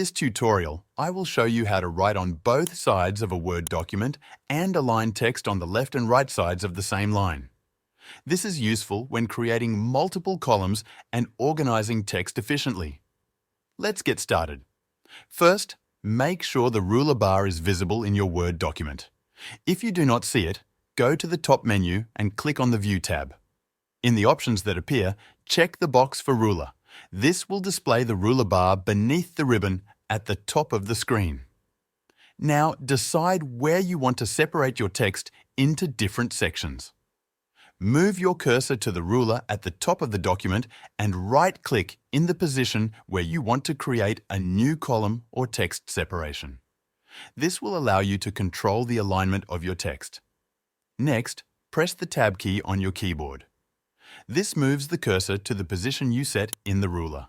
this tutorial, I will show you how to write on both sides of a Word document and align text on the left and right sides of the same line. This is useful when creating multiple columns and organizing text efficiently. Let's get started. First, make sure the ruler bar is visible in your Word document. If you do not see it, go to the top menu and click on the View tab. In the options that appear, check the box for Ruler. This will display the ruler bar beneath the ribbon at the top of the screen. Now, decide where you want to separate your text into different sections. Move your cursor to the ruler at the top of the document and right-click in the position where you want to create a new column or text separation. This will allow you to control the alignment of your text. Next, press the Tab key on your keyboard. This moves the cursor to the position you set in the ruler.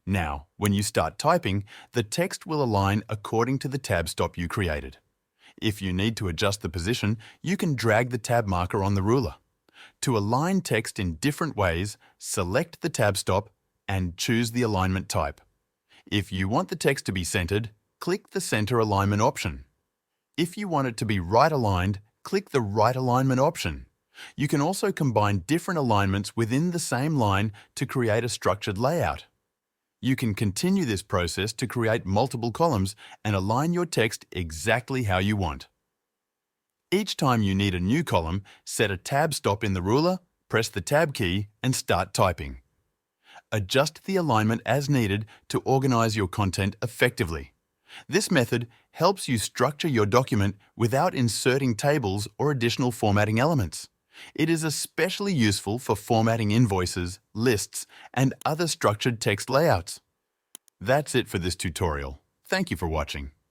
Now, when you start typing, the text will align according to the tab stop you created. If you need to adjust the position, you can drag the tab marker on the ruler. To align text in different ways, select the tab stop and choose the alignment type. If you want the text to be centered, click the Center Alignment option. If you want it to be right aligned, click the Right Alignment option. You can also combine different alignments within the same line to create a structured layout. You can continue this process to create multiple columns and align your text exactly how you want. Each time you need a new column, set a tab stop in the ruler, press the Tab key and start typing. Adjust the alignment as needed to organize your content effectively. This method helps you structure your document without inserting tables or additional formatting elements. It is especially useful for formatting invoices, lists, and other structured text layouts. That's it for this tutorial. Thank you for watching.